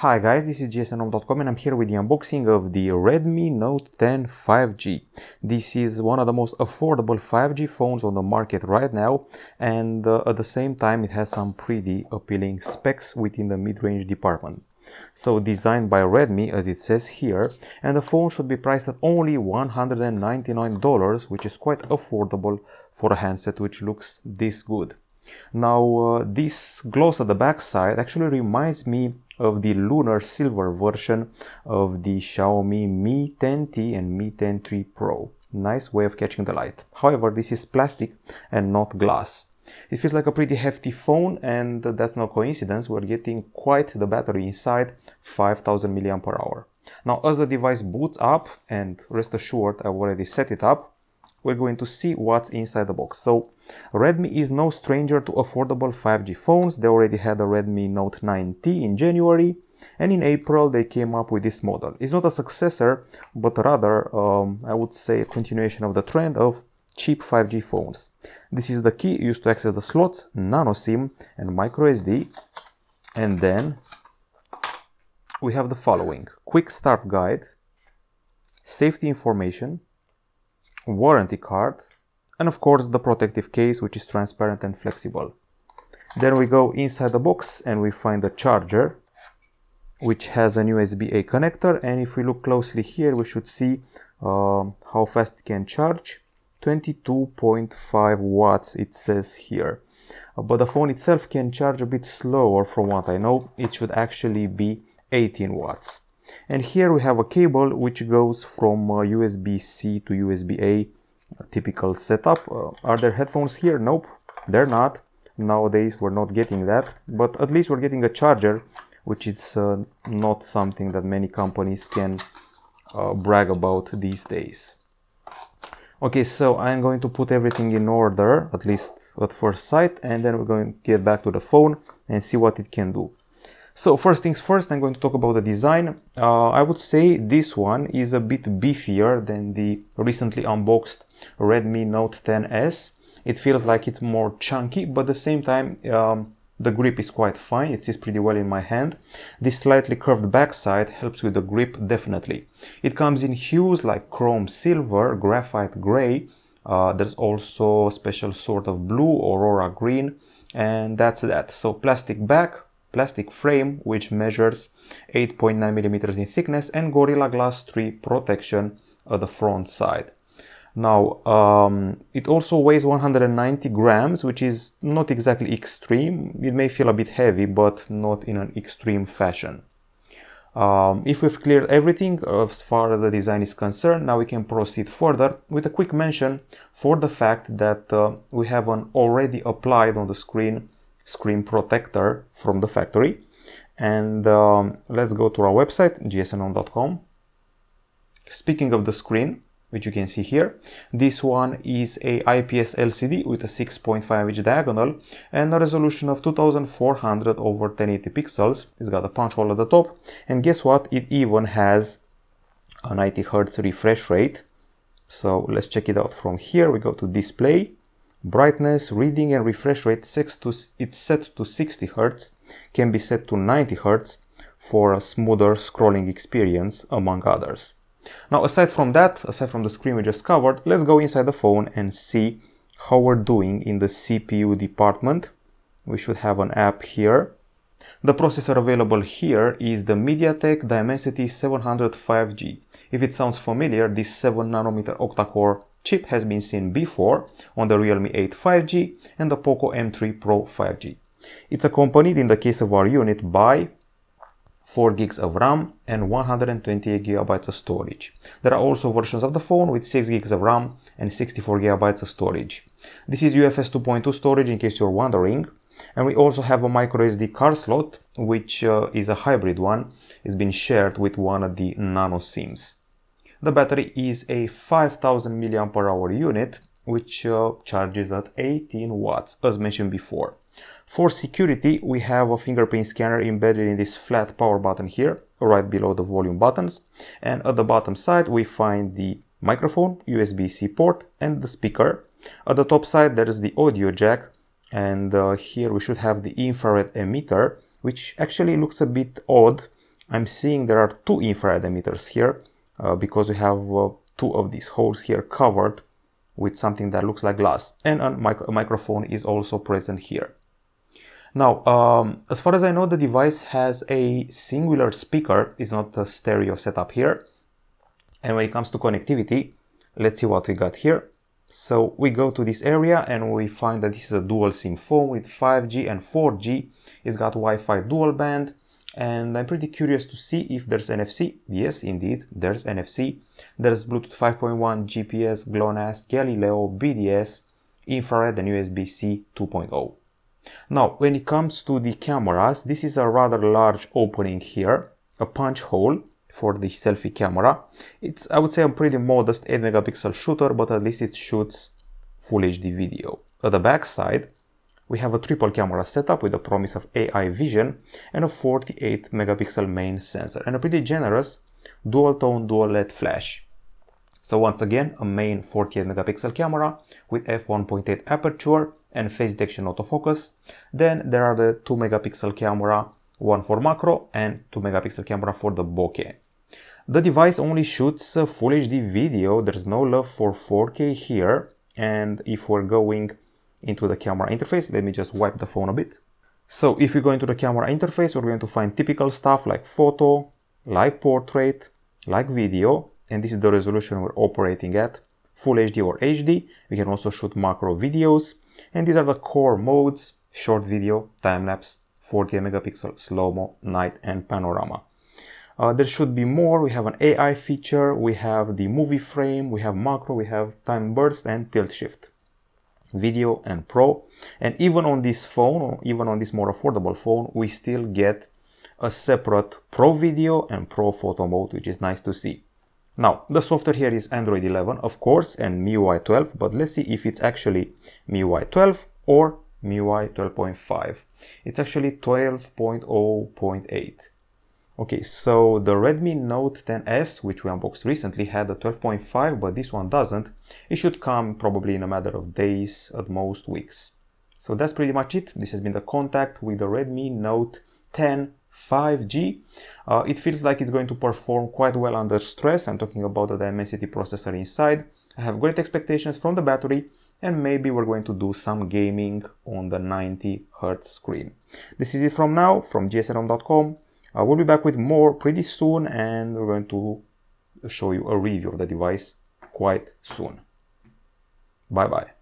Hi guys, this is gsnom.com and I'm here with the unboxing of the Redmi Note 10 5G. This is one of the most affordable 5G phones on the market right now, and at the same time it has some pretty appealing specs within the mid-range department. So designed by Redmi, as it says here, and the phone should be priced at only $199, which is quite affordable for a handset which looks this good. Now this gloss at the back side actually reminds me of the lunar silver version of the Xiaomi Mi 10T and Mi 10 Pro. Nice way of catching the light. However, this is plastic and not glass. It feels like a pretty hefty phone, and that's no coincidence. We're getting quite the battery inside, 5000 mAh. Now as the device boots up, and rest assured I've already set it up, we're going to see what's inside the box. So Redmi is no stranger to affordable 5G phones. They already had a Redmi Note 9T in January, and in April they came up with this model. It's not a successor, but rather I would say a continuation of the trend of cheap 5G phones. This is the key used to access the slots, nano SIM and microSD. And then we have the following: quick start guide, safety information, warranty card, and of course the protective case, which is transparent and flexible. Then we go inside the box and we find the charger, which has an USB-A connector, and if we look closely here we should see how fast it can charge. 22.5 watts it says here, but the phone itself can charge a bit slower. From what I know, it should actually be 18 watts. And here we have a cable which goes from USB-C to USB-A, typical setup. Are there headphones here? Nope, they're not. Nowadays we're not getting that, but at least we're getting a charger, which is not something that many companies can brag about these days. Okay, so I'm going to put everything in order, at least at first sight, and then we're going to get back to the phone and see what it can do. So first things first, I'm going to talk about the design. I would say this one is a bit beefier than the recently unboxed Redmi Note 10s. It feels like it's more chunky, but at the same time the grip is quite fine. It sits pretty well in my hand. This slightly curved backside helps with the grip definitely. It comes in hues like chrome silver, graphite gray. There's also a special sort of blue, aurora green, and that's that. So plastic back, plastic frame which measures 8.9 mm in thickness, and Gorilla Glass 3 protection at the front side. Now it also weighs 190 grams, which is not exactly extreme. It may feel a bit heavy, but not in an extreme fashion. If we've cleared everything as far as the design is concerned, now we can proceed further with a quick mention for the fact that we have an already applied on the screen protector from the factory. And let's go to our website, gsnom.com. Speaking of the screen, which you can see here, this one is a IPS LCD with a 6.5-inch diagonal and a resolution of 2400 over 1080 pixels. It's got a punch hole at the top, and guess what? It even has a 90 Hz refresh rate. So let's check it out from here. We go to display, brightness, reading, and refresh rate. It's set to 60 Hz, can be set to 90 Hz for a smoother scrolling experience, among others. Now aside from that, aside from the screen we just covered, let's go inside the phone and see how we're doing in the CPU department. We should have an app here. The processor available here is the MediaTek Dimensity 700 5G. If it sounds familiar, this 7nm octa-core chip has been seen before on the Realme 8 5G and the Poco M3 Pro 5G. It's accompanied, in the case of our unit, by 4 gigs of RAM and 128 GB of storage. There are also versions of the phone with 6 gigs of RAM and 64 GB of storage. This is UFS 2.2 storage, in case you're wondering. And we also have a microSD card slot, which is a hybrid one. It's been shared with one of the nano SIMs. The battery is a 5000 mAh unit, which charges at 18 watts, as mentioned before. For security, we have a fingerprint scanner embedded in this flat power button here, right below the volume buttons. And at the bottom side, we find the microphone, USB-C port, and the speaker. At the top side, there is the audio jack, and here we should have the infrared emitter, which actually looks a bit odd I'm seeing there are two infrared emitters here because we have two of these holes here covered with something that looks like glass, and a microphone is also present here. Now, as far as I know, the device has a singular speaker. It's not a stereo setup here. And when it comes to connectivity, let's see what we got here. So we go to this area and we find that this is a dual SIM phone with 5G and 4G. It's got Wi-Fi dual band, and I'm pretty curious to see if there's NFC. Yes, indeed, there's NFC. There's Bluetooth 5.1, GPS, GLONASS, Galileo, BDS, infrared, and USB-C 2.0. Now, when it comes to the cameras, this is a rather large opening here, a punch hole for the selfie camera. It's, I would say, a pretty modest 8 megapixel shooter, but at least it shoots full HD video. At the back side, we have a triple camera setup with the promise of AI vision and a 48 megapixel main sensor and a pretty generous dual tone dual LED flash. So once again, a main 48 megapixel camera with f1.8 aperture and face detection autofocus. Then there are the 2 megapixel camera, one for macro and 2 megapixel camera for the bokeh. The device only shoots full HD video. There's no love for 4K here. And if we're going into the camera interface, let me just wipe the phone a bit. So if we go into the camera interface, we're going to find typical stuff like photo, like portrait, like video, and this is the resolution we're operating at, full HD or HD. We can also shoot macro videos, and these are the core modes: short video, time-lapse, 48 megapixel, slow-mo, night, and panorama. There should be more. We have an AI feature, we have the movie frame, we have macro, we have time burst and tilt shift, video and pro. And even on this phone, or even on this more affordable phone, we still get a separate pro video and pro photo mode, which is nice to see. Now, the software here is Android 11, of course, and MIUI 12, but let's see if it's actually MIUI 12 or MIUI 12.5. It's actually 12.0.8. Okay, so the Redmi Note 10S, which we unboxed recently, had a 12.5, but this one doesn't. It should come probably in a matter of days, at most weeks. So that's pretty much it. This has been the contact with the Redmi Note 10 5G. It feels like it's going to perform quite well under stress. I'm talking about the Dimensity processor inside. I have great expectations from the battery, and maybe we're going to do some gaming on the 90 Hz screen. This is it from now, from gsnhome.com. We'll be back with more pretty soon, and we're going to show you a review of the device quite soon. Bye bye.